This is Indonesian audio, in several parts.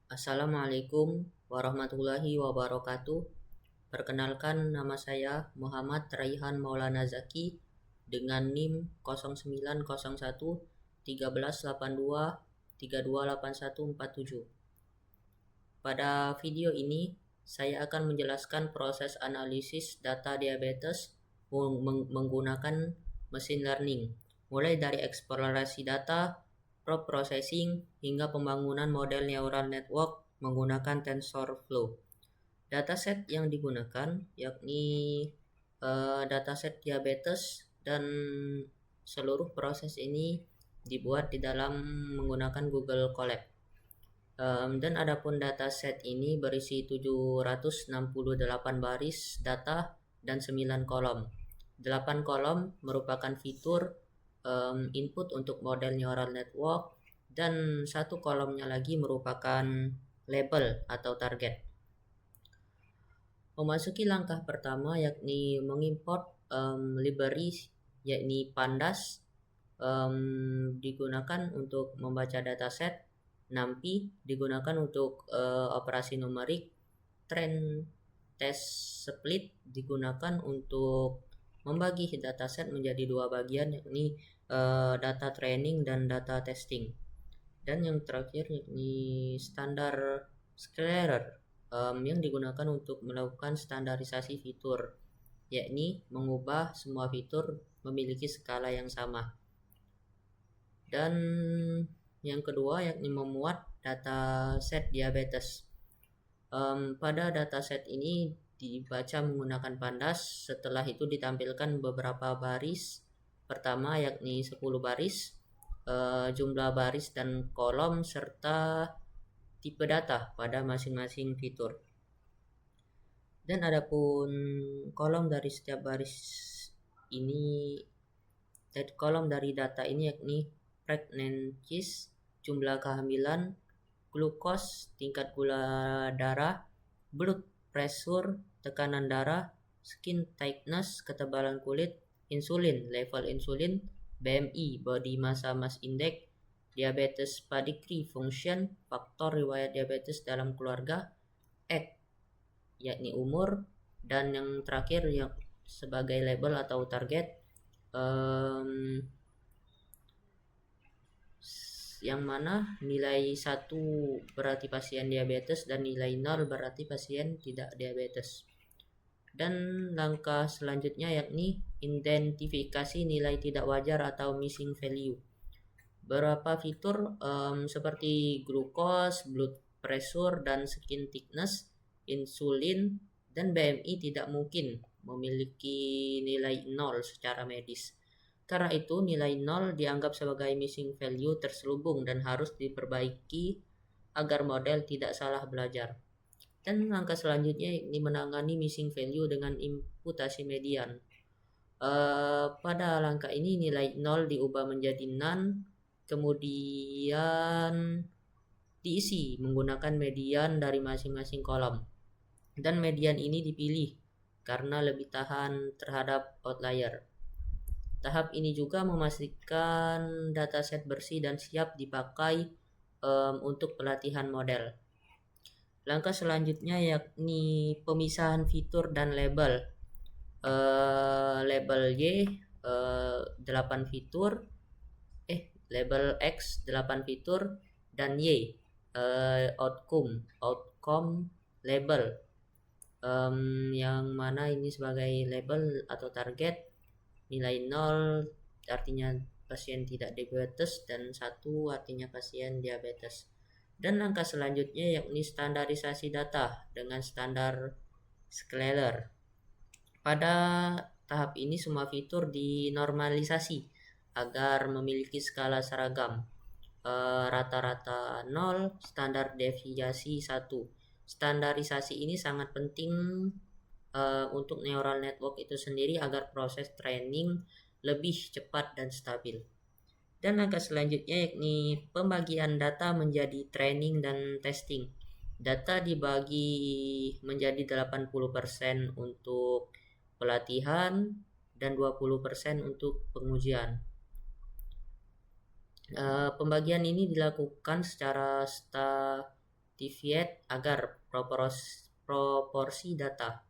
Assalamualaikum warahmatullahi wabarakatuh. Perkenalkan, nama saya Muhammad Raihan Maulana Zaki dengan NIM 0901 1382 328147. Pada video ini, saya akan menjelaskan proses analisis data diabetes menggunakan mesin learning, mulai dari eksplorasi data, processing, hingga pembangunan model neural network menggunakan TensorFlow. Dataset yang digunakan yakni dataset diabetes, dan seluruh proses ini dibuat di dalam menggunakan Google Colab. Dan adapun dataset ini berisi 768 baris data dan 9 kolom. 8 kolom merupakan fitur input untuk model neural network, dan satu kolomnya lagi merupakan label atau target. Memasuki langkah pertama yakni mengimport library yakni Pandas, digunakan untuk membaca dataset. NumPy digunakan untuk operasi numerik. Trend test split digunakan untuk membagi dataset menjadi dua bagian, yakni data training dan data testing. Dan yang terakhir yakni standar scaler yang digunakan untuk melakukan standarisasi fitur, yakni mengubah semua fitur memiliki skala yang sama. Dan yang kedua yakni memuat dataset diabetes. Pada dataset ini dibaca menggunakan Pandas. Setelah itu ditampilkan beberapa baris. Pertama yakni 10 baris, jumlah baris dan kolom serta tipe data pada masing-masing fitur. Dan adapun kolom dari setiap baris ini, kolom dari data ini yakni pregnancies, jumlah kehamilan, glukos, tingkat gula darah, blood pressure, tekanan darah, skin tightness, ketebalan kulit, insulin, level insulin, BMI, body mass index, diabetes pedigree function, faktor riwayat diabetes dalam keluarga, yakni umur, dan yang terakhir yang sebagai label atau target, yang mana nilai 1 berarti pasien diabetes dan nilai 0 berarti pasien tidak diabetes. Dan langkah selanjutnya yakni identifikasi nilai tidak wajar atau missing value. Beberapa fitur seperti glukos, blood pressure, dan skin thickness, insulin, dan BMI tidak mungkin memiliki nilai 0 secara medis. Karena itu nilai 0 dianggap sebagai missing value terselubung dan harus diperbaiki agar model tidak salah belajar. Dan langkah selanjutnya ini menangani missing value dengan imputasi median. Pada langkah ini nilai 0 diubah menjadi none, kemudian diisi menggunakan median dari masing-masing kolom. Dan median ini dipilih karena lebih tahan terhadap outlier. Tahap ini juga memastikan dataset bersih dan siap dipakai untuk pelatihan model. Langkah selanjutnya yakni pemisahan fitur dan label. Label Y 8 fitur, label X 8 fitur, dan Y outcome label, yang mana ini sebagai label atau target. Nilai 0 artinya pasien tidak diabetes dan 1 artinya pasien diabetes. Dan langkah selanjutnya yakni standarisasi data dengan standar scaler. Pada tahap ini semua fitur dinormalisasi agar memiliki skala seragam. Rata-rata 0, standar deviasi 1. Standarisasi ini sangat penting untuk neural network itu sendiri agar proses training lebih cepat dan stabil. Dan langkah selanjutnya yakni pembagian data menjadi training dan testing. Data dibagi menjadi 80% untuk pelatihan dan 20% untuk pengujian. Pembagian ini dilakukan secara deviate agar proporsi data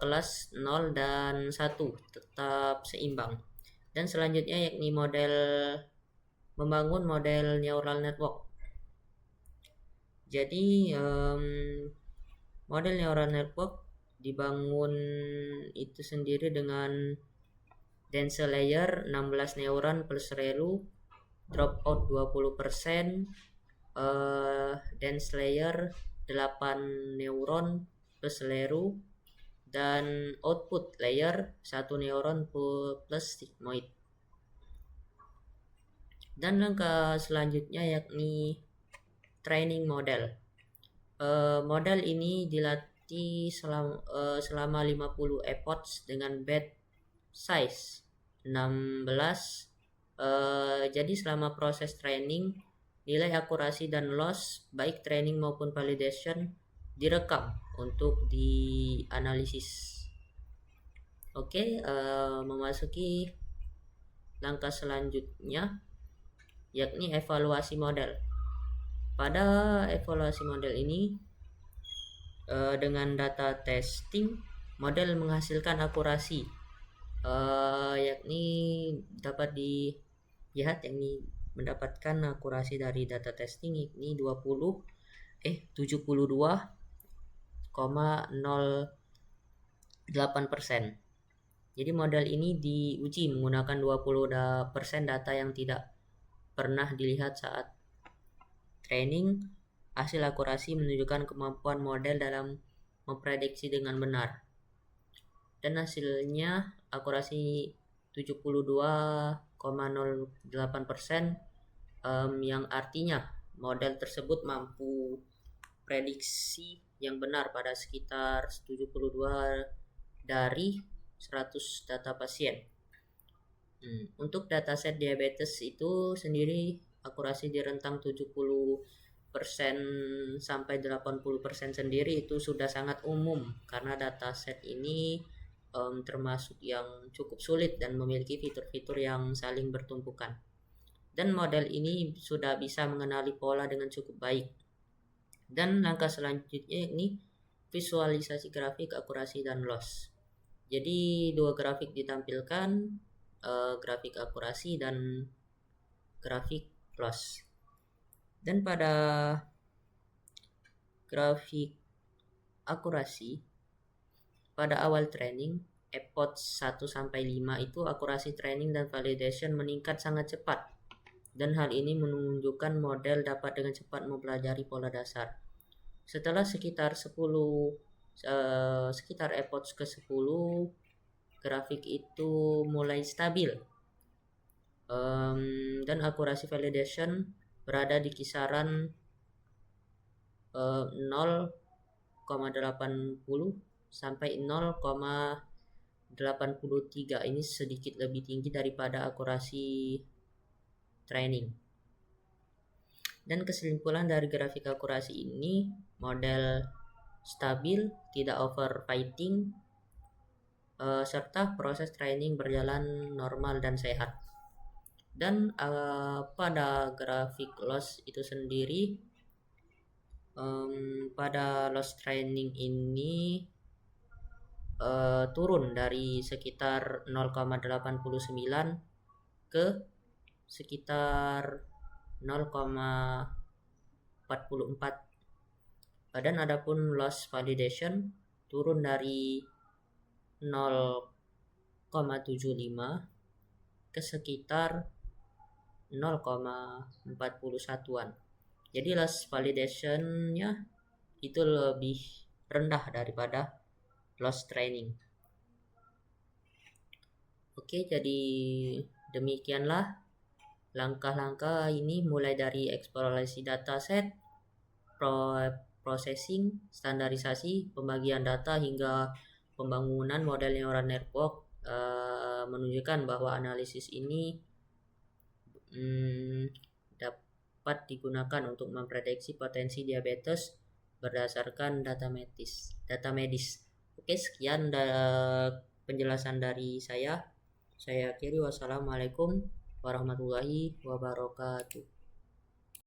kelas 0 dan 1 tetap seimbang. Dan selanjutnya yakni membangun model neural network. Jadi model neural network dibangun itu sendiri dengan dense layer 16 neuron plus relu, dropout 20%, dense layer 8 neuron plus relu, dan output layer 1 neuron plus sigmoid. Dan langkah selanjutnya yakni training model. Model ini dilatih selama 50 epochs dengan batch size 16. Jadi selama proses training, nilai akurasi dan loss baik training maupun validation direkam untuk dianalisis. Oke, memasuki langkah selanjutnya yakni evaluasi model. Pada evaluasi model ini dengan data testing, model menghasilkan akurasi yakni dapat dilihat yakni mendapatkan akurasi dari data testing yakni 72,08%. Jadi model ini diuji menggunakan 20% data yang tidak pernah dilihat saat training. Hasil akurasi menunjukkan kemampuan model dalam memprediksi dengan benar. Dan hasilnya akurasi 72,08%, yang artinya model tersebut mampu prediksi yang benar pada sekitar 72 dari 100 data pasien. Untuk dataset diabetes itu sendiri akurasi di rentang 70% sampai 80% sendiri itu sudah sangat umum karena dataset ini termasuk yang cukup sulit dan memiliki fitur-fitur yang saling bertumpukan. Dan model ini sudah bisa mengenali pola dengan cukup baik. Dan langkah selanjutnya ini visualisasi grafik akurasi dan loss. Jadi dua grafik ditampilkan, grafik akurasi dan grafik loss. Dan pada grafik akurasi pada awal training epoch 1 sampai 5 itu akurasi training dan validation meningkat sangat cepat. Dan hal ini menunjukkan model dapat dengan cepat mempelajari pola dasar. Setelah sekitar epoch ke-10, grafik itu mulai stabil. Dan akurasi validation berada di kisaran 0,80 sampai 0,83. Ini sedikit lebih tinggi daripada akurasi training. Dan kesimpulan dari grafik akurasi ini, model stabil, tidak overfitting, serta proses training berjalan normal dan sehat. Dan pada grafik loss itu sendiri, pada loss training ini turun dari sekitar 0,89 ke sekitar 0,44. Dan adapun loss validation turun dari 0,75 ke sekitar 0,41-an. Jadi loss validation-nya itu lebih rendah daripada loss training. Oke, jadi demikianlah langkah-langkah ini mulai dari eksplorasi dataset, processing, standarisasi, pembagian data hingga pembangunan model neural network menunjukkan bahwa analisis ini dapat digunakan untuk memprediksi potensi diabetes berdasarkan data medis. Oke, sekian penjelasan dari saya. Saya akhiri, wassalamualaikum warahmatullahi wabarakatuh.